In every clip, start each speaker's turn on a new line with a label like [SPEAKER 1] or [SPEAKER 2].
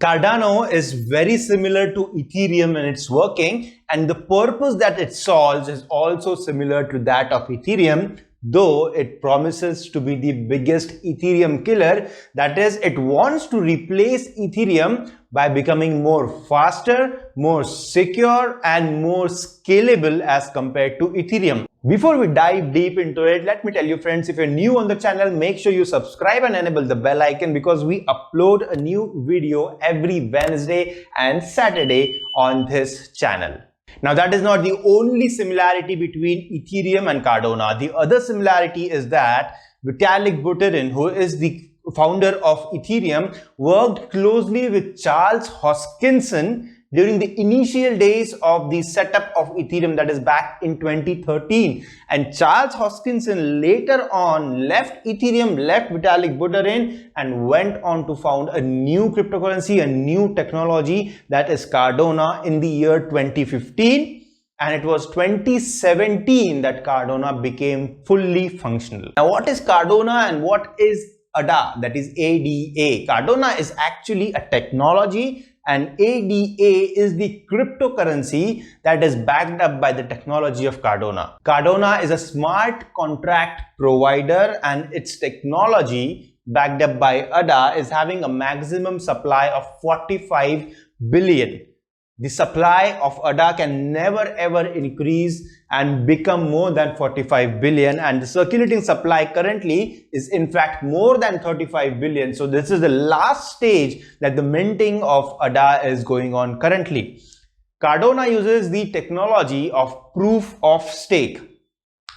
[SPEAKER 1] Cardano is very similar to Ethereum in its working, and the purpose that it solves is also similar to that of Ethereum, though it promises to be the biggest Ethereum killer. That is, it wants to replace Ethereum by becoming more faster, more secure, and more scalable as compared to Ethereum. Before we dive deep into it, let me tell you friends, if you're new on the channel, make sure you subscribe and enable the bell icon because we upload a new video every Wednesday and Saturday on this channel. Now that is not the only similarity between Ethereum and Cardano. The other similarity is that Vitalik Buterin, who is the founder of Ethereum, worked closely with Charles Hoskinson during the initial days of the setup of Ethereum, that is back in 2013. And Charles Hoskinson later on left Ethereum, left Vitalik Buterin, and went on to found a new cryptocurrency, a new technology, that is Cardano, in the year 2015. And it was 2017 that Cardano became fully functional. Now what is Cardano and what is ADA, that is ADA? Cardano is actually a technology, and ADA is the cryptocurrency that is backed up by the technology of Cardano. Cardano is a smart contract provider, and its technology backed up by ADA is having a maximum supply of 45 billion. The supply of ADA can never ever increase and become more than 45 billion, and the circulating supply currently is in fact more than 35 billion. So this is the last stage that the minting of ADA is going on currently. Cardano uses the technology of proof of stake,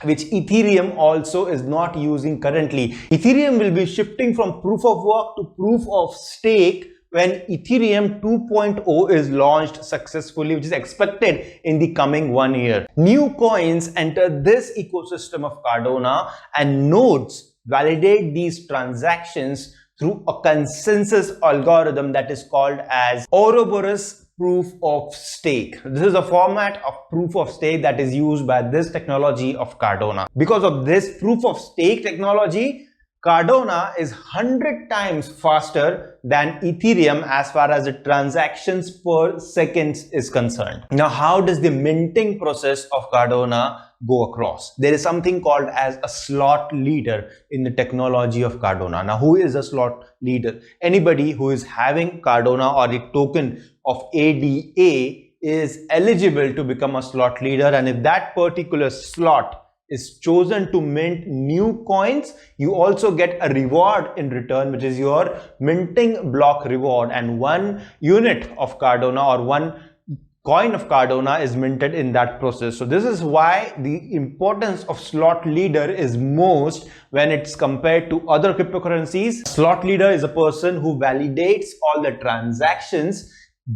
[SPEAKER 1] which Ethereum also is not using currently. Ethereum will be shifting from proof of work to proof of stake when Ethereum 2.0 is launched successfully, which is expected in the coming 1 year. New coins enter this ecosystem of Cardano, and nodes validate these transactions through a consensus algorithm that is called as Ouroboros proof of stake. This is a format of proof of stake that is used by this technology of Cardano. Because of this proof of stake technology, Cardano is 100 times faster than Ethereum as far as the transactions per second is concerned. Now, how does the minting process of Cardano go across? There is something called as a slot leader in the technology of Cardano. Now, who is a slot leader? Anybody who is having Cardano or the token of ADA is eligible to become a slot leader, and if that particular slot is chosen to mint new coins, you also get a reward in return, which is your minting block reward, and 1 unit of Cardano or 1 coin of Cardano is minted in that process. So this is why the importance of slot leader is most when it's compared to other cryptocurrencies. Slot leader is a person who validates all the transactions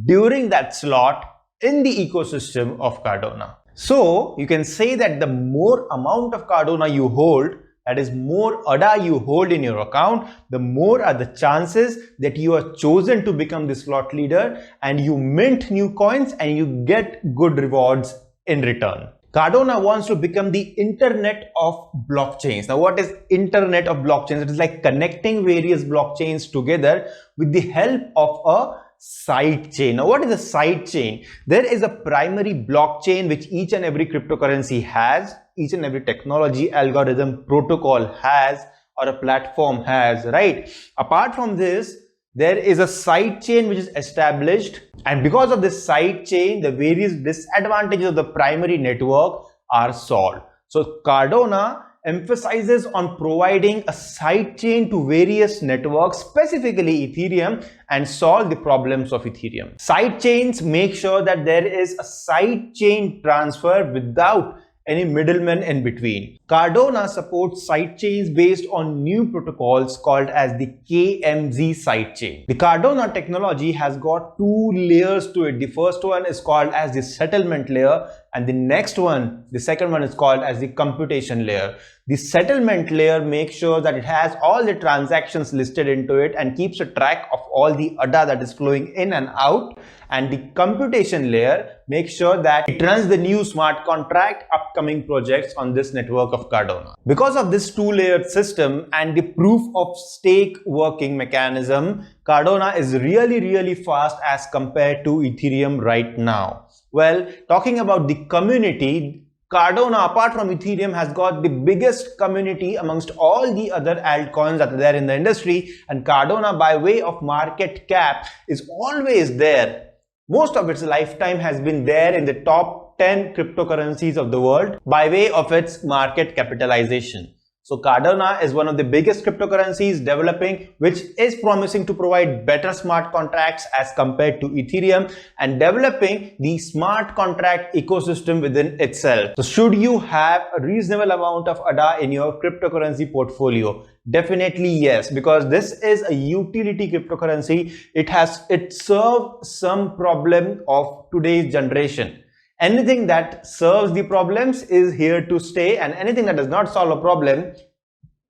[SPEAKER 1] during that slot in the ecosystem of Cardano. So you can say that the more amount of Cardano you hold, that is more ADA you hold in your account, the more are the chances that you are chosen to become the slot leader and you mint new coins and you get good rewards in return. Cardano wants to become the internet of blockchains. Now, what is internet of blockchains? It is like connecting various blockchains together with the help of a side chain. Now, what is a side chain? There is a primary blockchain which each and every cryptocurrency has, each and every technology, algorithm, protocol has, or a platform has, right? Apart from this, there is a side chain which is established, and because of this side chain, the various disadvantages of the primary network are solved. So Cardano emphasizes on providing a side chain to various networks, specifically Ethereum, and solve the problems of Ethereum. Side chains make sure that there is a side chain transfer without any middlemen in between. Cardano supports sidechains based on new protocols called as the KMZ sidechain. The Cardano technology has got 2 layers to it. The first one is called as the settlement layer, and the next one, the second one, is called as the computation layer. The settlement layer makes sure that it has all the transactions listed into it and keeps a track of all the ADA that is flowing in and out. And the computation layer makes sure that it runs the new smart contract, upcoming projects on this network of Cardano. Because of this two-layered system and the proof of stake working mechanism, Cardano is really fast as compared to Ethereum right now. Well, talking about the community, Cardano, apart from Ethereum, has got the biggest community amongst all the other altcoins that are there in the industry, and Cardano, by way of market cap, is always there. Most of its lifetime has been there in the top 10 cryptocurrencies of the world by way of its market capitalization. So Cardano is one of the biggest cryptocurrencies developing, which is promising to provide better smart contracts as compared to Ethereum and developing the smart contract ecosystem within itself. So should you have a reasonable amount of ADA in your cryptocurrency portfolio? Definitely yes, because this is a utility cryptocurrency. It serves some problem of today's generation. Anything that serves the problems is here to stay, and anything that does not solve a problem,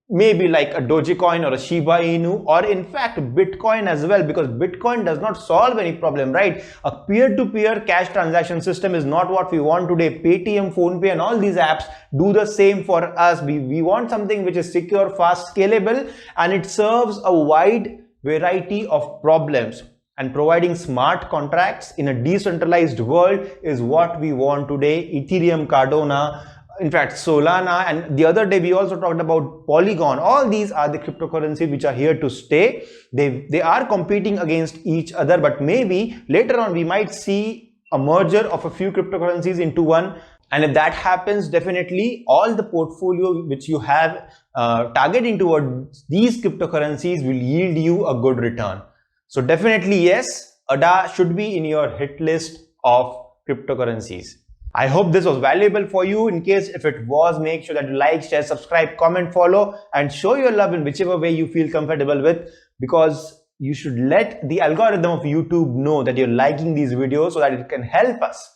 [SPEAKER 1] maybe like a Dogecoin or a Shiba Inu, or in fact Bitcoin as well, because Bitcoin does not solve any problem, right? A peer-to-peer cash transaction system is not what we want today. Paytm, PhonePe and all these apps do the same for us. We want something which is secure, fast, scalable, and it serves a wide variety of problems. And providing smart contracts in a decentralized world is what we want today. Ethereum, Cardano, in fact Solana, and the other day we also talked about Polygon. All these are the cryptocurrencies which are here to stay. They are competing against each other, but maybe later on we might see a merger of a few cryptocurrencies into one. And if that happens, definitely all the portfolio which you have targeting towards these cryptocurrencies will yield you a good return. So definitely yes, ADA should be in your hit list of cryptocurrencies. I hope this was valuable for you. In case if it was, make sure that you like, share, subscribe, comment, follow, and show your love in whichever way you feel comfortable with, because you should let the algorithm of YouTube know that you're liking these videos so that it can help us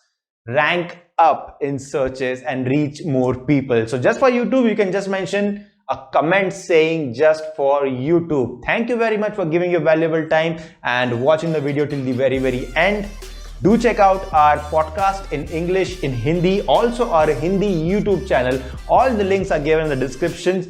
[SPEAKER 1] rank up in searches and reach more people. So just for YouTube, you can just mention a comment saying just for YouTube. Thank you very much for giving your valuable time and watching the video till the very end. Do check out our podcast in English, in Hindi, also our Hindi YouTube channel. All the links are given in the description.